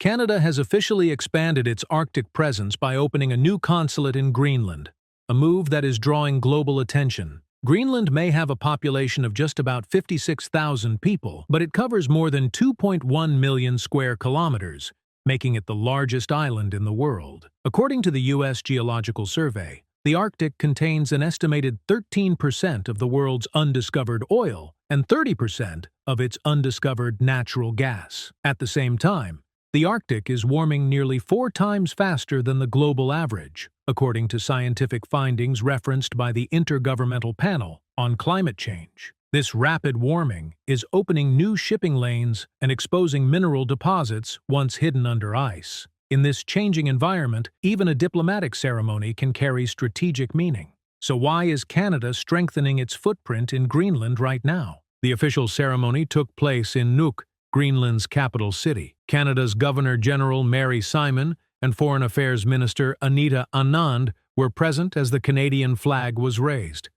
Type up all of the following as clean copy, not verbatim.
Canada has officially expanded its Arctic presence by opening a new consulate in Greenland, a move that is drawing global attention. Greenland may have a population of just about 56,000 people, but it covers more than 2.1 million square kilometers, making it the largest island in the world. According to the U.S. Geological Survey, the Arctic contains an estimated 13% of the world's undiscovered oil and 30% of its undiscovered natural gas. At the same time, the Arctic is warming nearly 4 times faster than the global average, according to scientific findings referenced by the Intergovernmental Panel on Climate Change. This rapid warming is opening new shipping lanes and exposing mineral deposits once hidden under ice. In this changing environment, even a diplomatic ceremony can carry strategic meaning. So why is Canada strengthening its footprint in Greenland right now? The official ceremony took place in Nuuk, Greenland's capital city. Canada's Governor-General Mary Simon and Foreign Affairs Minister Anita Anand were present as the Canadian flag was raised.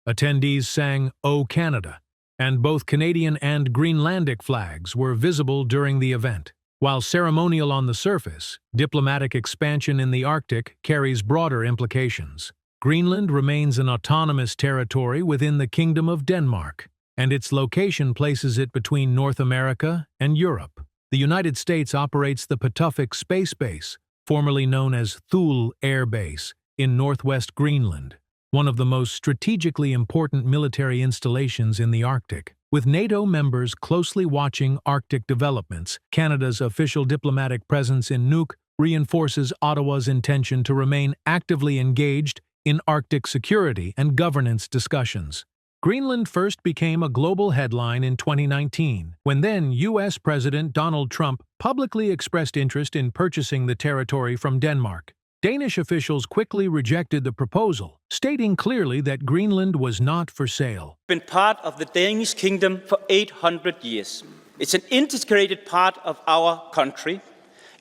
Attendees sang "O Canada," and both Canadian and Greenlandic flags were visible during the event. While ceremonial on the surface, diplomatic expansion in the Arctic carries broader implications. Greenland remains an autonomous territory within the Kingdom of Denmark, and its location places it between North America and Europe. The United States operates the Patuffik Space Base, formerly known as Thule Air Base, in northwest Greenland, one of the most strategically important military installations in the Arctic. With NATO members closely watching Arctic developments, Canada's official diplomatic presence in Nuuk reinforces Ottawa's intention to remain actively engaged in Arctic security and governance discussions. Greenland first became a global headline in 2019, when then U.S. President Donald Trump publicly expressed interest in purchasing the territory from Denmark. Danish officials quickly rejected the proposal, stating clearly that Greenland was not for sale. Been part of the Danish kingdom for 800 years. It's an integrated part of our country.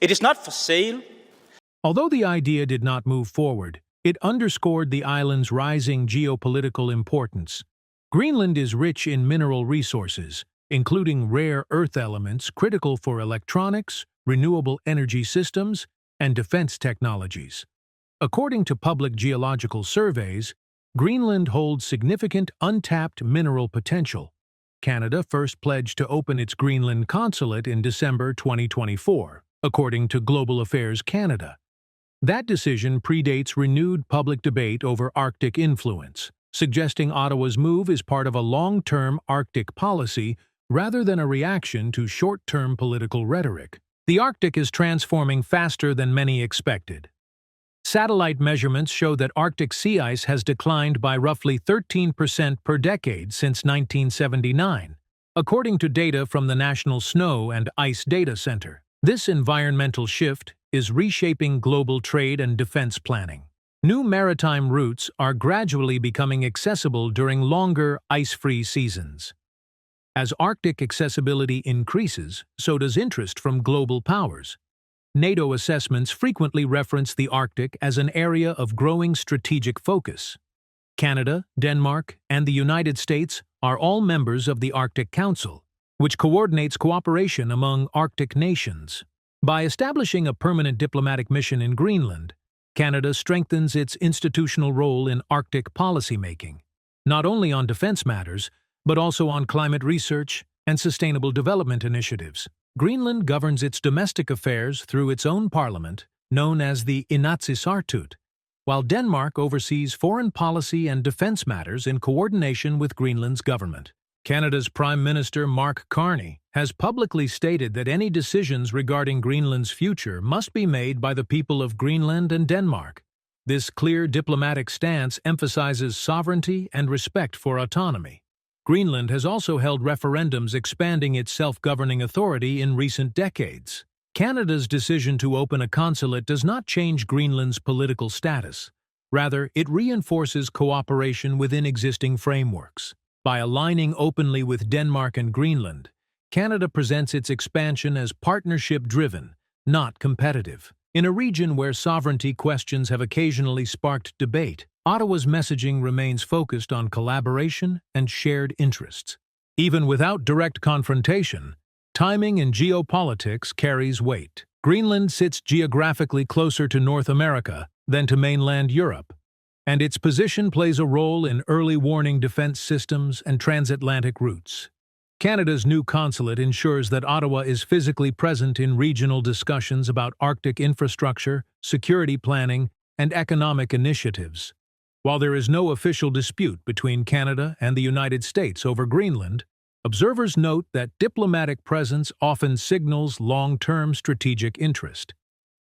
It is not for sale. Although the idea did not move forward, it underscored the island's rising geopolitical importance. Greenland is rich in mineral resources, including rare earth elements critical for electronics, renewable energy systems, and defense technologies. According to public geological surveys, Greenland holds significant untapped mineral potential. Canada first pledged to open its Greenland consulate in December 2024, according to Global Affairs Canada. That decision predates renewed public debate over Arctic influence, suggesting Ottawa's move is part of a long-term Arctic policy rather than a reaction to short-term political rhetoric. The Arctic is transforming faster than many expected. Satellite measurements show that Arctic sea ice has declined by roughly 13% per decade since 1979, according to data from the National Snow and Ice Data Center. This environmental shift is reshaping global trade and defense planning. New maritime routes are gradually becoming accessible during longer ice-free seasons. As Arctic accessibility increases, so does interest from global powers. NATO assessments frequently reference the Arctic as an area of growing strategic focus. Canada, Denmark, and the United States are all members of the Arctic Council, which coordinates cooperation among Arctic nations. By establishing a permanent diplomatic mission in Greenland, Canada strengthens its institutional role in Arctic policymaking, not only on defense matters, but also on climate research and sustainable development initiatives. Greenland governs its domestic affairs through its own parliament, known as the Inatsisartut, while Denmark oversees foreign policy and defense matters in coordination with Greenland's government. Canada's Prime Minister Mark Carney has publicly stated that any decisions regarding Greenland's future must be made by the people of Greenland and Denmark. This clear diplomatic stance emphasizes sovereignty and respect for autonomy. Greenland has also held referendums expanding its self-governing authority in recent decades. Canada's decision to open a consulate does not change Greenland's political status. Rather, it reinforces cooperation within existing frameworks. By aligning openly with Denmark and Greenland, Canada presents its expansion as partnership-driven, not competitive. In a region where sovereignty questions have occasionally sparked debate, Ottawa's messaging remains focused on collaboration and shared interests. Even without direct confrontation, timing in geopolitics carries weight. Greenland sits geographically closer to North America than to mainland Europe, and its position plays a role in early warning defense systems and transatlantic routes. Canada's new consulate ensures that Ottawa is physically present in regional discussions about Arctic infrastructure, security planning, and economic initiatives. While there is no official dispute between Canada and the United States over Greenland, observers note that diplomatic presence often signals long-term strategic interest.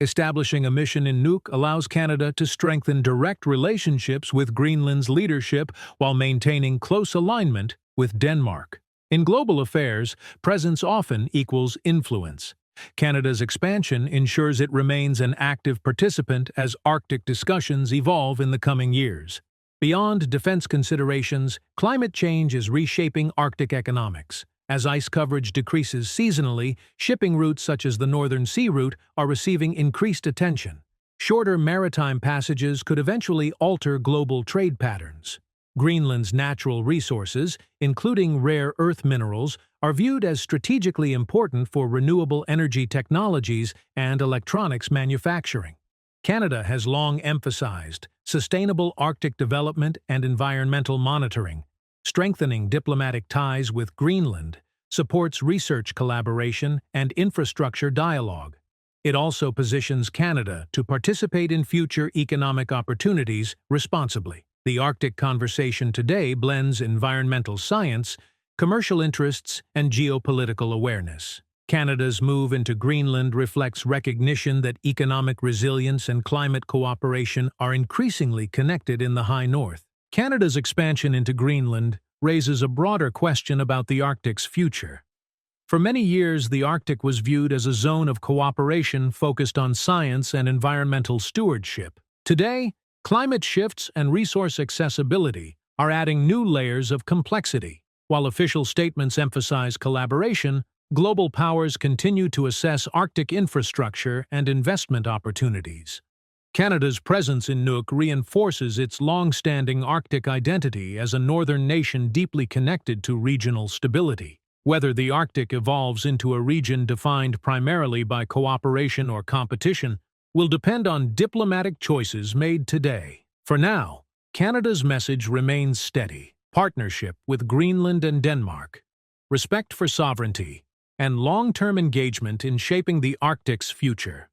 Establishing a mission in Nuuk allows Canada to strengthen direct relationships with Greenland's leadership while maintaining close alignment with Denmark. In global affairs, presence often equals influence. Canada's expansion ensures it remains an active participant as Arctic discussions evolve in the coming years. Beyond defense considerations, climate change is reshaping Arctic economics. As ice coverage decreases seasonally, shipping routes such as the Northern Sea Route are receiving increased attention. Shorter maritime passages could eventually alter global trade patterns. Greenland's natural resources, including rare earth minerals, are viewed as strategically important for renewable energy technologies and electronics manufacturing. Canada has long emphasized sustainable Arctic development and environmental monitoring. Strengthening diplomatic ties with Greenland supports research collaboration and infrastructure dialogue. It also positions Canada to participate in future economic opportunities responsibly. The Arctic conversation today blends environmental science, commercial interests, and geopolitical awareness. Canada's move into Greenland reflects recognition that economic resilience and climate cooperation are increasingly connected in the High North. Canada's expansion into Greenland raises a broader question about the Arctic's future. For many years, the Arctic was viewed as a zone of cooperation focused on science and environmental stewardship. Today, climate shifts and resource accessibility are adding new layers of complexity. While official statements emphasize collaboration, global powers continue to assess Arctic infrastructure and investment opportunities. Canada's presence in Nuuk reinforces its long-standing Arctic identity as a northern nation deeply connected to regional stability. Whether the Arctic evolves into a region defined primarily by cooperation or competition will depend on diplomatic choices made today. For now, Canada's message remains steady: partnership with Greenland and Denmark, respect for sovereignty, and long-term engagement in shaping the Arctic's future.